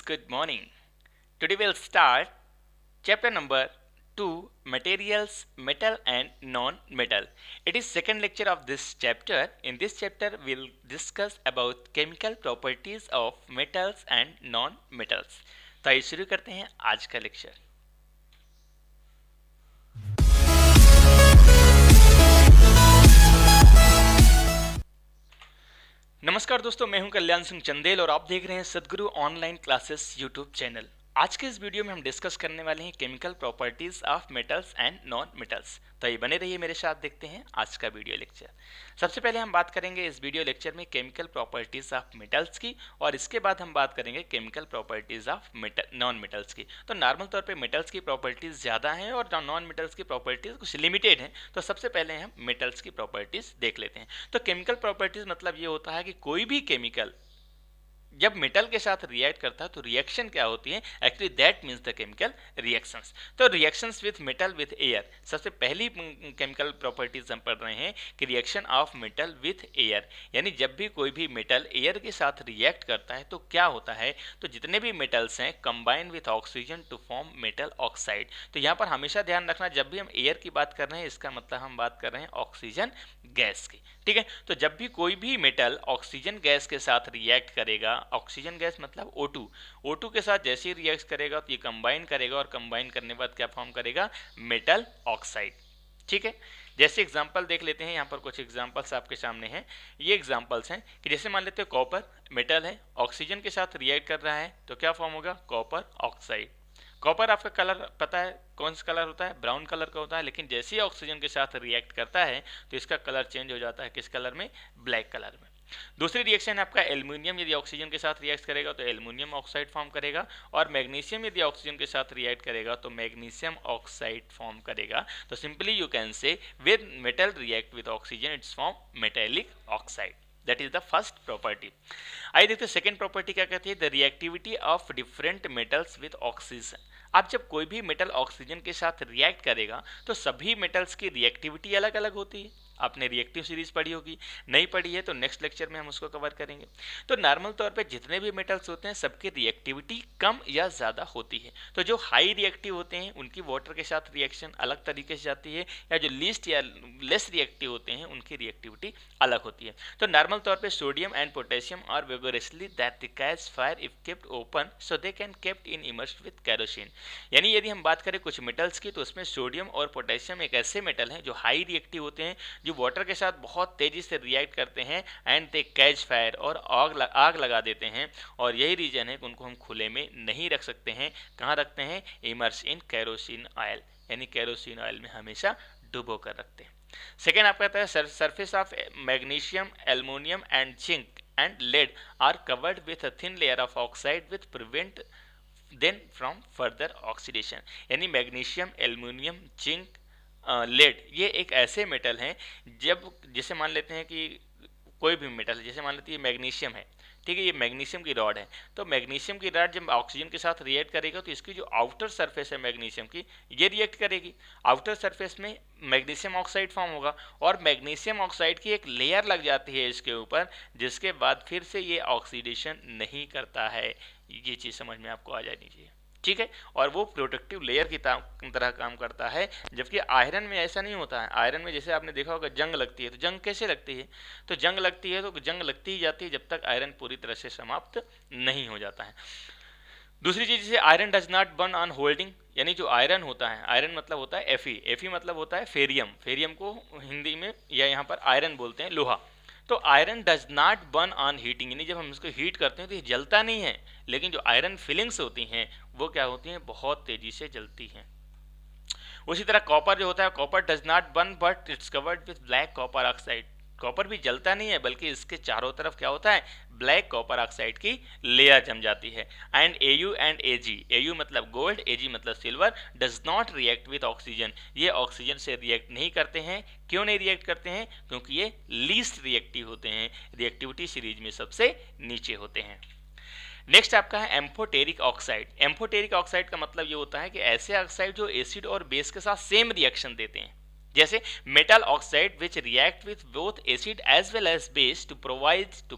good morning. Today we'll start chapter number 2, materials, metal and non-metal. It is second lecture of this chapter. In this chapter we'll discuss about chemical properties of metals and non-metals. तो आइए शुरू करते हैं आज का lecture. नमस्कार दोस्तों, मैं हूं कल्याण सिंह चंदेल और आप देख रहे हैं सदगुरु ऑनलाइन क्लासेस यूट्यूब चैनल. आज के इस वीडियो में हम डिस्कस करने वाले हैं chemical properties of metals and non metals. तो ये बने रहिए मेरे साथ, देखते हैं आज का वीडियो लेक्चर. सबसे पहले हम बात करेंगे इस वीडियो लेक्चर में केमिकल प्रॉपर्टीज ऑफ मेटल्स की, और इसके बाद हम बात करेंगे chemical properties of non metals की. तो नॉर्मल तौर पे मेटल्स की प्रॉपर्टीज ज़्यादा हैं और नॉन मेटल्स की प्रॉपर्टीज कुछ लिमिटेड हैं. तो सबसे पहले हम मेटल्स की प्रॉपर्टीज देख लेते हैं. तो केमिकल प्रॉपर्टीज मतलब ये होता है कि कोई भी केमिकल जब मेटल के साथ रिएक्ट करता है तो रिएक्शन क्या होती है. Actually that means the chemical reactions. तो reactions with metal with air, सबसे पहली केमिकल प्रॉपर्टीज हम पढ़ रहे हैं कि reaction of metal with air, यानी जब भी कोई भी मेटल एयर के साथ रिएक्ट करता है तो क्या होता है. तो जितने भी मेटल्स हैं combine with oxygen to form metal oxide. तो यहाँ पर हमेशा ध्यान रखना, जब भी हम एयर की बात कर रहे हैं इसका मतलब हम बात कर रहे हैं ऑक्सीजन गैस की. ठीक है. तो जब भी कोई भी मेटल ऑक्सीजन गैस के साथ रिएक्ट करेगा, ऑक्सीजन गैस मतलब O2 के साथ जैसे ही रिएक्ट करेगा तो ये कंबाइन करेगा और कंबाइन करने के बाद क्या फॉर्म करेगा, मेटल ऑक्साइड. ठीक है. जैसे एग्जांपल देख लेते हैं, यहाँ पर कुछ एग्जांपल्स आपके सामने हैं. ये एग्जांपल्स हैं कि जैसे मान लेते हैं कॉपर मेटल है, ऑक्सीजन के साथ रिएक्ट कर रहा है तो क्या फॉर्म होगा, कॉपर ऑक्साइड. कॉपर आपका कलर पता है कौन सा कलर होता है, ब्राउन कलर का होता है, लेकिन जैसे ही ऑक्सीजन के साथ रिएक्ट करता है तो इसका कलर चेंज हो जाता है. किस कलर में, ब्लैक कलर में. दूसरी रिएक्शन है आपका एल्युमिनियम, यदि ऑक्सीजन के साथ रिएक्ट करेगा तो एल्युमिनियम ऑक्साइड फॉर्म करेगा, और मैग्नीशियम यदि ऑक्सीजन के साथ रिएक्ट करेगा तो मैग्नीशियम ऑक्साइड फॉर्म करेगा. तो simply you can say when metal react with oxygen it's form metallic oxide. That is the first property. आइए देखते हैं सेकेंड प्रॉपर्टी क्या कहती है, the reactivity of different metals with oxygen. अब जब कोई भी मेटल ऑक्सीजन के साथ रिएक्ट करेगा तो सभी मेटल्स की रिएक्टिविटी अलग अलग होती है. आपने रिएक्टिव सीरीज पढ़ी होगी, नहीं पढ़ी है तो नेक्स्ट लेक्चर में हम उसको कवर करेंगे. तो नॉर्मल तौर पे जितने भी मेटल्स होते हैं सबकी रिएक्टिविटी कम या ज़्यादा होती है. तो जो हाई रिएक्टिव होते हैं उनकी वाटर के साथ रिएक्शन अलग तरीके से जाती है, या जो लीस्ट या लेस रिएक्टिव होते हैं उनकी रिएक्टिविटी अलग होती है. तो नॉर्मल तौर पर sodium and potassium are vigorously that they catch fire if kept open so they can kept in immersed with kerosene. यानी यदि हम बात करें कुछ मेटल्स की तो उसमें सोडियम और पोटेशियम एक ऐसे मेटल हैं जो हाई रिएक्टिव होते हैं, जो वाटर के साथ बहुत तेजी से रिएक्ट करते हैं एंड दे कैच फायर, और आग लगा देते हैं. और यही रीजन है कि उनको हम खुले में नहीं रख सकते हैं. कहाँ रखते हैं, इमर्स इन केरोसिन ऑयल, यानी केरोसिन ऑयल में हमेशा डुबो कर रखते हैं. सेकेंड आपका कहता है surface of magnesium, aluminium and zinc and lead are covered with a thin layer of oxide with prevent then from further oxidation. यानी मैग्नीशियम, एल्युमिनियम, जिंक, लेड, ये एक ऐसे मेटल हैं जब जैसे मान लेते हैं कि कोई भी मेटल है, जैसे मान लेते हैं मैग्नीशियम है, ठीक है, ये मैग्नीशियम की रॉड है. तो मैग्नीशियम की रॉड जब ऑक्सीजन के साथ रिएक्ट करेगा तो इसकी जो आउटर सरफेस है मैग्नीशियम की, ये रिएक्ट करेगी. आउटर सरफेस में मैग्नीशियम ऑक्साइड फॉर्म होगा और मैग्नीशियम ऑक्साइड की एक लेयर लग जाती है इसके ऊपर, जिसके बाद फिर से ये ऑक्सीडेशन नहीं करता है. ये चीज़ समझ में आपको आ जानी चाहिए. ठीक है. और वो प्रोटेक्टिव लेयर की तरह काम करता है, जबकि आयरन में ऐसा नहीं होता है. आयरन में जैसे आपने देखा होगा जंग लगती है, तो जंग कैसे लगती है, तो जंग लगती है तो जंग लगती ही जाती है जब तक आयरन पूरी तरह से समाप्त नहीं हो जाता है. दूसरी चीज़ जैसे iron does not burn on holding, यानी जो आयरन होता है, आयरन मतलब होता है Fe मतलब होता है फेरियम. फेरियम को हिंदी में या यहाँ पर आयरन बोलते हैं, लोहा. तो iron does not burn on heating, यानी जब हम इसको हीट करते हैं तो ये जलता नहीं है, लेकिन जो आयरन फिलिंग्स होती हैं वो क्या होती हैं, बहुत तेजी से जलती हैं. उसी तरह कॉपर जो होता है, copper does not burn but it's covered with black copper oxide. Copper भी जलता नहीं है बल्कि इसके चारों तरफ क्या होता है, ब्लैक कॉपर ऑक्साइड की लेयर जम जाती है. And Au and Ag, Au मतलब गोल्ड, Ag मतलब silver, does not react with oxygen, ये ऑक्सीजन से रिएक्ट नहीं करते हैं. क्यों नहीं रिएक्ट करते हैं, क्योंकि ये लीस्ट रिएक्टिव होते हैं, रिएक्टिविटी सीरीज में सबसे नीचे होते हैं. नेक्स्ट आपका है एम्फोटेरिक ऑक्साइड. एम्फोटेरिक ऑक्साइड का मतलब ये होता है कि ऐसे ऑक्साइड जो एसिड और बेस के साथ सेम रिएक्शन देते हैं, जैसे metal oxide which react with both acid as well as base to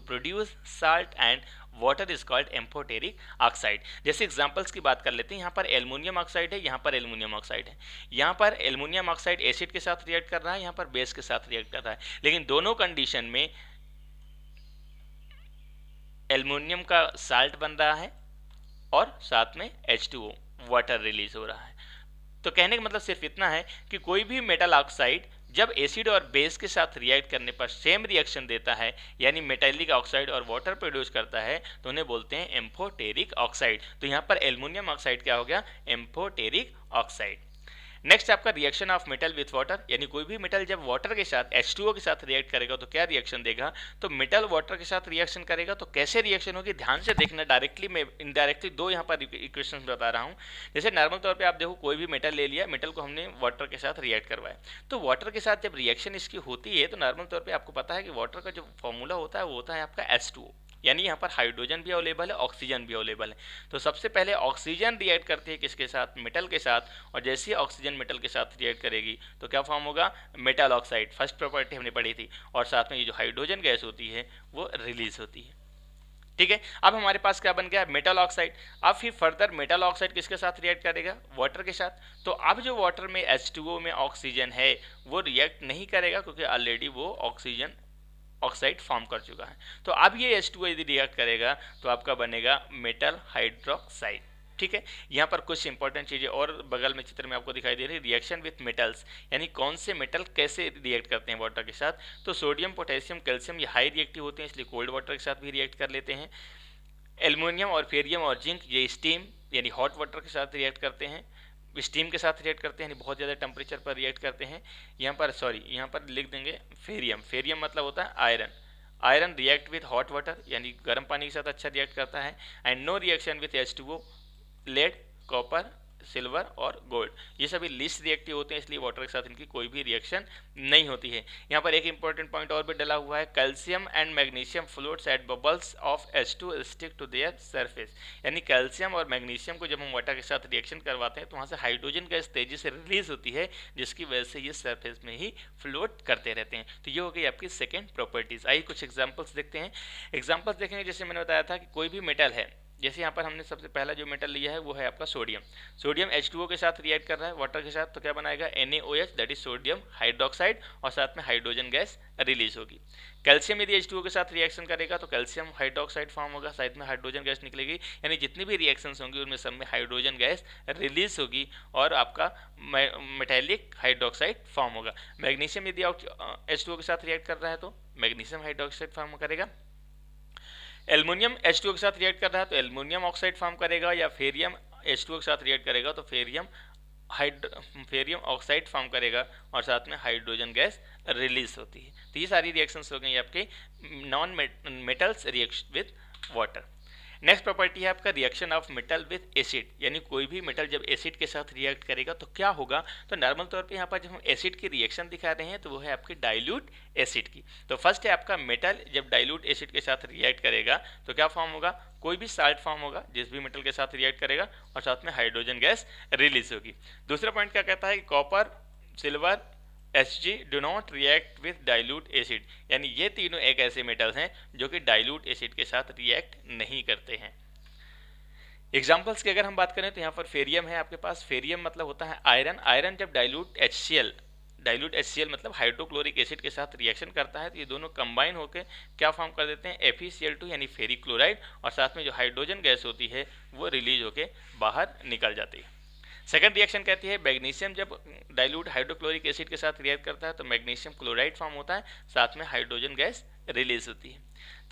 produce salt and water is called amphoteric oxide. जैसे एग्जांपल्स की बात कर लेते हैं, यहाँ पर एल्युमिनियम ऑक्साइड है, यहाँ पर एल्युमिनियम ऑक्साइड है। यहाँ पर एल्युमिनियम ऑक्साइड एसिड के साथ रिएक्ट कर रहा है, यहाँ पर बेस के साथ रिएक्ट कर रहा है, लेकिन दोनों कंडीशन में एल्युमिनियम का साल्ट बन रहा है और साथ में H2O वाटर रिलीज हो रहा है। तो कहने का मतलब सिर्फ इतना है कि कोई भी मेटल ऑक्साइड जब एसिड और बेस के साथ रिएक्ट करने पर सेम रिएक्शन देता है, यानी मेटालिक ऑक्साइड और वाटर प्रोड्यूस करता है, तो उन्हें बोलते हैं एम्फोटेरिक ऑक्साइड। तो यहाँ पर एल्युमिनियम ऑक्साइड क्या हो गया? Amphoteric oxide. नेक्स्ट आपका reaction of metal with water, यानी कोई भी मेटल जब वाटर के साथ H2O के साथ रिएक्ट करेगा तो क्या रिएक्शन देगा? तो मेटल वाटर के साथ रिएक्शन करेगा, तो कैसे रिएक्शन होगी ध्यान से देखना। डायरेक्टली मैं इनडायरेक्टली दो यहाँ पर इक्वेशन बता रहा हूँ। जैसे नॉर्मल तौर पे आप देखो, कोई भी मेटल ले लिया, मेटल को हमने वाटर के साथ रिएक्ट करवाया, तो वाटर के साथ जब रिएक्शन इसकी होती है तो नॉर्मल तौर पर आपको पता है कि वाटर का जो फॉर्मूला होता है वो होता है आपका H2O, यानी यहाँ पर हाइड्रोजन भी अवेलेबल है, ऑक्सीजन भी अवेलेबल है। तो सबसे पहले ऑक्सीजन रिएक्ट करती है किसके साथ? मेटल के साथ, और जैसे ही ऑक्सीजन मेटल के साथ रिएक्ट करेगी तो क्या फॉर्म होगा? Metal oxide. फर्स्ट प्रॉपर्टी हमने पढ़ी थी। और साथ में ये जो हाइड्रोजन गैस होती है वो रिलीज होती है। ठीक है, अब हमारे पास क्या बन गया? Metal oxide. अब फिर फर्दर मेटल ऑक्साइड किसके साथ रिएक्ट करेगा? वाटर के साथ। तो अब जो वाटर में H2O में ऑक्सीजन है वो रिएक्ट नहीं करेगा, क्योंकि ऑलरेडी वो ऑक्सीजन ऑक्साइड फॉर्म कर चुका है। तो अब ये H2O यदि रिएक्ट करेगा तो आपका बनेगा मेटल हाइड्रोक्साइड। ठीक है, यहाँ पर कुछ इंपॉर्टेंट चीज़ें और बगल में चित्र में आपको दिखाई दे रही है। रिएक्शन विथ मेटल्स, यानी कौन से मेटल कैसे रिएक्ट करते हैं वाटर के साथ? तो सोडियम, पोटेशियम, कैल्शियम ये हाई रिएक्टिव होते हैं, इसलिए कोल्ड वाटर के साथ भी रिएक्ट कर लेते हैं। एल्युमिनियम और फेरियम और जिंक ये स्टीम यानी हॉट वाटर के साथ रिएक्ट करते हैं, स्टीम के साथ रिएक्ट करते हैं, यानी बहुत ज़्यादा टेम्परेचर पर रिएक्ट करते हैं। यहाँ पर लिख देंगे फेरियम। फेरियम मतलब होता है iron. Iron react with hot water, यानी गर्म पानी के साथ अच्छा रिएक्ट करता है। And no reaction with H2O, lead, copper, silver और गोल्ड ये सभी लीस्ट रिएक्टिव होते हैं, इसलिए वाटर के साथ इनकी कोई भी रिएक्शन नहीं होती है। यहाँ पर एक इंपॉर्टेंट पॉइंट और भी डला हुआ है, calcium and magnesium floats at bubbles of H2 stick to their surface, यानी कैल्शियम और मैग्नीशियम को जब हम वाटर के साथ रिएक्शन करवाते हैं तो वहाँ से हाइड्रोजन गैस तेजी से रिलीज होती है, जिसकी वजह से ये सरफेस में ही फ्लोट करते रहते हैं। तो ये हो गई आपकी सेकेंड प्रॉपर्टीज। आइए कुछ एग्जाम्पल्स देखते हैं। एग्जाम्पल्स देखेंगे, जैसे मैंने बताया था कि कोई भी मेटल है, जैसे यहाँ पर हमने सबसे पहला जो मेटल लिया है वो है आपका सोडियम। सोडियम H2O के साथ रिएक्ट कर रहा है वाटर के साथ, तो क्या बनाएगा? NaOH, that is sodium hydroxide, और साथ में हाइड्रोजन गैस रिलीज होगी। कैल्शियम यदि H2O के साथ रिएक्शन करेगा तो कैल्शियम हाइड्रोक्साइड फॉर्म होगा, साथ में हाइड्रोजन गैस निकलेगी, यानी जितनी भी रिएक्शंस होंगी उनमें सब में हाइड्रोजन गैस रिलीज होगी और आपका मेटालिक हाइड्रोक्साइड फॉर्म होगा। मैग्नीशियम यदि H2O के साथ रिएक्ट कर रहा है तो मैग्नीशियम हाइड्रोक्साइड फॉर्म करेगा। एल्युमिनियम H2O के साथ रिएक्ट कर रहा है तो एल्युमिनियम ऑक्साइड फॉर्म करेगा, या फेरियम H2O के साथ रिएक्ट करेगा तो फेरियम ऑक्साइड फॉर्म करेगा और साथ में हाइड्रोजन गैस रिलीज होती है। तो ये सारी रिएक्शंस हो गई आपके non metals reaction with water. Next property है आपका reaction of metal with acid, यानी कोई भी मेटल जब एसिड के साथ रिएक्ट करेगा तो क्या होगा? तो नॉर्मल तौर पे यहाँ पर जब हम एसिड की रिएक्शन दिखा रहे हैं तो वो है आपकी डाइल्यूट एसिड की। तो फर्स्ट है आपका मेटल जब डाइल्यूट एसिड के साथ रिएक्ट करेगा तो क्या फॉर्म होगा? कोई भी साल्ट फॉर्म होगा जिस भी मेटल के साथ रिएक्ट करेगा, और साथ में हाइड्रोजन गैस रिलीज होगी। दूसरा पॉइंट क्या कहता है कि copper, silver, Hg do not react with dilute acid, यानी ये तीनों एक ऐसे मेटल्स हैं जो कि डाइल्यूट एसिड के साथ रिएक्ट नहीं करते हैं। एग्जाम्पल्स की अगर हम बात करें तो यहाँ पर फेरियम है आपके पास। फेरियम मतलब होता है आयरन। आयरन जब डाइल्यूट HCl मतलब हाइड्रोक्लोरिक एसिड के साथ रिएक्शन करता है तो ये दोनों कंबाइन होकर क्या फॉर्म कर देते हैं? FeCl2 यानी फेरिक क्लोराइड, और साथ में जो हाइड्रोजन गैस होती है वो रिलीज होकर बाहर निकल जाती है। सेकंड रिएक्शन कहती है मैग्नीशियम जब डाइल्यूट हाइड्रोक्लोरिक एसिड के साथ रिएक्ट करता है तो मैग्नीशियम क्लोराइड फॉर्म होता है, साथ में हाइड्रोजन गैस रिलीज होती है।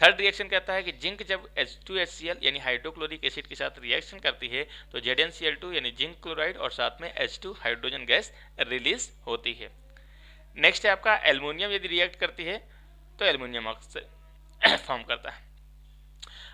थर्ड रिएक्शन कहता है कि जिंक जब H2HCl यानी हाइड्रोक्लोरिक एसिड के साथ रिएक्शन करती है तो ZnCl2 यानी जिंक क्लोराइड और साथ में H2 हाइड्रोजन गैस रिलीज होती है। नेक्स्ट है आपका एल्युमिनियम यदि रिएक्ट करती है तो एल्युमिनियम ऑक्साइड फॉर्म करता है।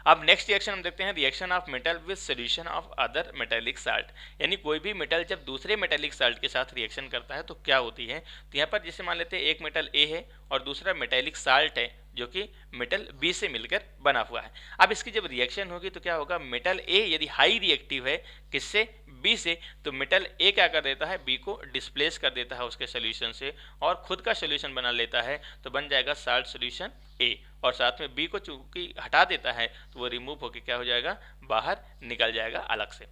अब नेक्स्ट रिएक्शन हम देखते हैं reaction of metal with solution of other metallic salt, यानी कोई भी मेटल जब दूसरे मेटालिक साल्ट के साथ रिएक्शन करता है तो क्या होती है? तो यहाँ पर जैसे मान लेते हैं एक मेटल ए है और दूसरा मेटालिक साल्ट है जो कि मेटल बी से मिलकर बना हुआ है। अब इसकी जब रिएक्शन होगी तो क्या होगा, मेटल ए यदि हाई रिएक्टिव है किससे, बी से, तो मेटल ए क्या कर देता है, बी को डिस्प्लेस कर देता है उसके सोल्यूशन से और खुद का सोल्यूशन बना लेता है, तो बन जाएगा साल्ट सोल्यूशन ए, और साथ में बी को चूंकि हटा देता है तो वो रिमूव होकर क्या हो जाएगा, बाहर निकल जाएगा अलग से।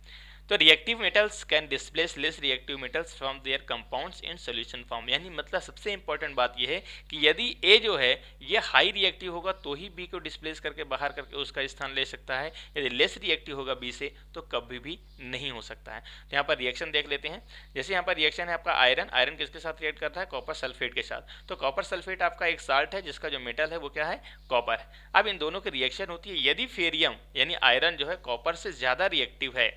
तो reactive metals can displace less reactive metals from there compounds in solution form, यानी मतलब सबसे इंपॉर्टेंट बात यह है कि यदि ए जो है ये हाई रिएक्टिव होगा तो ही बी को डिस्प्लेस करके बाहर करके उसका स्थान ले सकता है, यदि लेस रिएक्टिव होगा बी से तो कभी भी नहीं हो सकता है। तो यहाँ पर रिएक्शन देख लेते हैं। जैसे यहाँ पर रिएक्शन है आपका आयरन, आयरन किसके साथ रिएक्ट करता है, कॉपर सल्फेट के साथ। तो कॉपर सल्फेट आपका एक साल्ट है जिसका जो मेटल है वो क्या है, कॉपर है। अब इन दोनों की रिएक्शन होती है, यदि फेरियम यानी आयरन जो है कॉपर से ज्यादा रिएक्टिव है,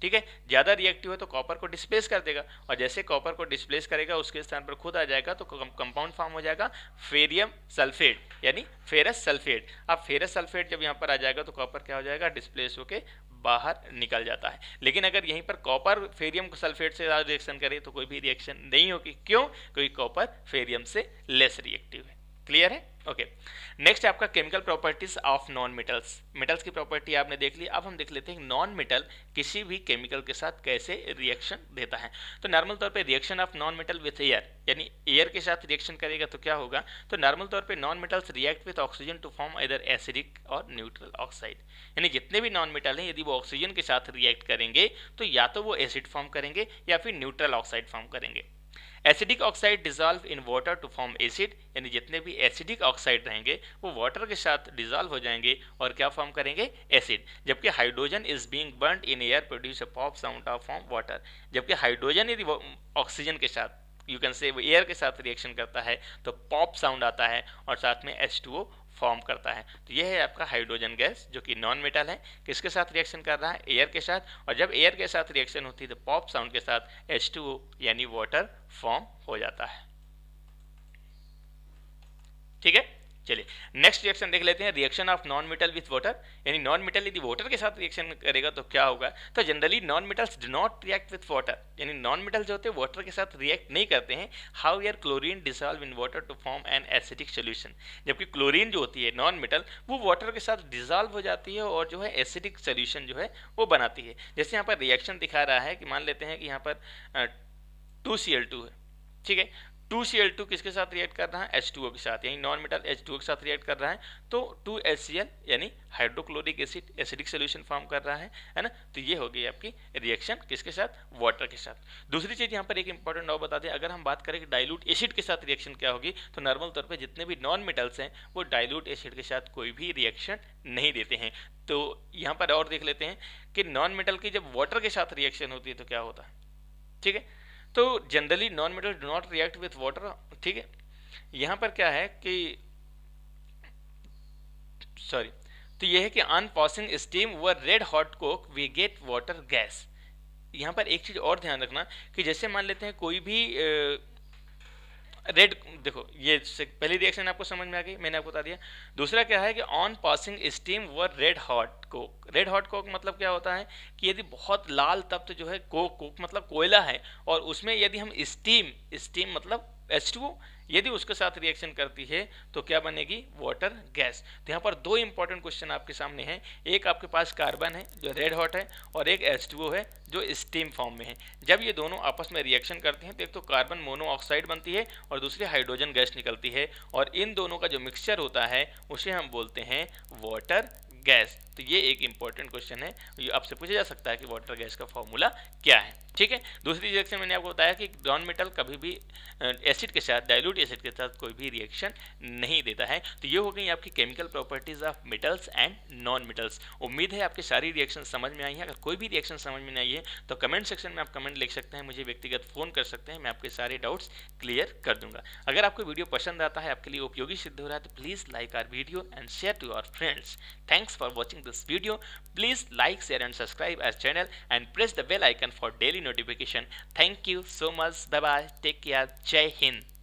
ठीक है, ज्यादा रिएक्टिव है तो कॉपर को डिस्प्लेस कर देगा, और जैसे कॉपर को डिस्प्लेस करेगा उसके स्थान पर खुद आ जाएगा तो कंपाउंड फॉर्म हो जाएगा फेरियम सल्फेट यानी फेरस सल्फेट। अब फेरस सल्फेट जब यहाँ पर आ जाएगा तो कॉपर क्या हो जाएगा, डिस्प्लेस होके बाहर निकल जाता है। लेकिन अगर यहीं पर कॉपर फेरियम सल्फेट से रिएक्शन करे तो कोई भी रिएक्शन नहीं होगी, क्यों, क्योंकि कॉपर फेरियम से लेस रिएक्टिव है। क्लियर है, ओके। नेक्स्ट आपका chemical properties of non metals. Metals की प्रॉपर्टी आपने देख ली, अब हम देख लेते हैं नॉन मेटल किसी भी केमिकल के साथ कैसे रिएक्शन देता है। तो नॉर्मल तौर पे reaction of non metal with air, यानी एयर के साथ रिएक्शन करेगा तो क्या होगा, तो नॉर्मल तौर पे non metals react with oxygen to form इधर एसिडिक और न्यूट्रल ऑक्साइड, यानी जितने भी नॉन मेटल हैं यदि वो ऑक्सीजन के साथ रिएक्ट करेंगे तो या तो वो एसिड फॉर्म करेंगे या फिर न्यूट्रल ऑक्साइड फॉर्म करेंगे। Acidic oxide dissolve in water to form acid, यानी जितने भी एसिडिक ऑक्साइड रहेंगे वो वाटर के साथ डिजॉल्व हो जाएंगे और क्या फॉर्म करेंगे, एसिड। जबकि hydrogen is being burned in air produce a pop sound of form water, जबकि हाइड्रोजन यदि ऑक्सीजन के साथ, यू कैन से, वो एयर के साथ रिएक्शन करता है तो पॉप साउंड आता है और साथ में H2O फॉर्म करता है। तो यह है आपका हाइड्रोजन गैस जो कि नॉन मेटल है, किसके साथ रिएक्शन कर रहा है, एयर के साथ, और जब एयर के साथ रिएक्शन होती है तो पॉप साउंड के साथ H2O यानी वाटर फॉर्म हो जाता है। ठीक है, चलिए नेक्स्ट रिएक्शन देख लेते हैं, reaction of non metal with water, यानी नॉन मेटल यदि वाटर के साथ रिएक्शन करेगा तो क्या होगा, तो generally non metals do not react with water, यानी नॉन मेटल जो होते हैं वाटर के साथ रिएक्ट नहीं करते हैं। However chlorine dissolve in water to form an acidic solution, जबकि क्लोरीन जो होती है नॉन मेटल वो वाटर के साथ डिसॉल्व हो जाती है और जो है एसिडिक सॉल्यूशन जो है वो बनाती है। जैसे यहाँ पर रिएक्शन दिखा रहा है कि मान लेते हैं कि यहाँ पर 2Cl2 है, ठीक है, 2Cl2 किसके साथ रिएक्ट कर रहा है, H2O के साथ, यानी नॉन मेटल H2O के साथ रिएक्ट कर रहा है तो 2HCl यानी hydrochloric acid acidic solution form कर रहा है ना। तो ये हो गई आपकी रिएक्शन किसके साथ, वाटर के साथ। दूसरी चीज यहाँ पर एक इंपॉर्टेंट और बता दें, अगर हम बात करें कि डाइल्यूट एसिड के साथ रिएक्शन क्या होगी, तो नॉर्मल तौर पर जितने भी नॉन मेटल्स हैं वो डाइल्यूट एसिड के साथ कोई भी रिएक्शन नहीं देते हैं। तो यहाँ पर और देख लेते हैं कि नॉन मेटल की जब वाटर के साथ रिएक्शन होती है तो क्या होता है, ठीक है। तो generally non metal do not react with water, ठीक है। यहां पर क्या है कि सॉरी, तो यह है कि ऑन पासिंग स्टीम व red hot coke we get water gas. यहां पर एक चीज और ध्यान रखना कि जैसे मान लेते हैं कोई भी रेड, देखो ये पहली रिएक्शन आपको समझ में आ गई, मैंने आपको बता दिया। दूसरा क्या है कि ऑन पासिंग स्टीम व red hot Coke, red hot Coke मतलब क्या होता है कि यदि बहुत लाल तप्त जो है कोक मतलब कोयला है और उसमें यदि हम स्टीम मतलब H2O यदि उसके साथ रिएक्शन करती है तो क्या बनेगी, वाटर गैस। तो यहाँ पर दो इंपॉर्टेंट क्वेश्चन आपके सामने हैं, एक आपके पास कार्बन है जो रेड हॉट है और एक H2O है जो स्टीम फॉर्म में है। जब ये दोनों आपस में रिएक्शन करते हैं तो एक तो कार्बन मोनोऑक्साइड बनती है और दूसरी हाइड्रोजन गैस निकलती है, और इन दोनों का जो मिक्सचर होता है उसे हम बोलते हैं वाटर गैस। तो ये एक इंपॉर्टेंट क्वेश्चन है, ये आपसे पूछा जा सकता है कि वाटर गैस का फॉर्मूला क्या है, ठीक है। दूसरी रिएक्शन मैंने आपको बताया कि नॉन मेटल कभी भी एसिड के साथ, डाइल्यूट एसिड के साथ कोई भी रिएक्शन नहीं देता है। तो ये हो गई आपकी chemical properties of metals and non metals. उम्मीद है आपकी सारी रिएक्शन समझ में आई है। अगर कोई भी रिएक्शन समझ में नहीं आई है तो कमेंट सेक्शन में आप कमेंट लिख सकते हैं, मुझे व्यक्तिगत फोन कर सकते हैं, मैं आपके सारे डाउट्स क्लियर कर दूंगा। अगर आपको वीडियो पसंद आता है, आपके लिए उपयोगी सिद्ध हो रहा है तो please like our video and share to our friends. Thanks for watching this video. Please like, share and subscribe our channel and press the bell icon for daily notification. Thank you so much. Bye bye. Take care. Jai Hind.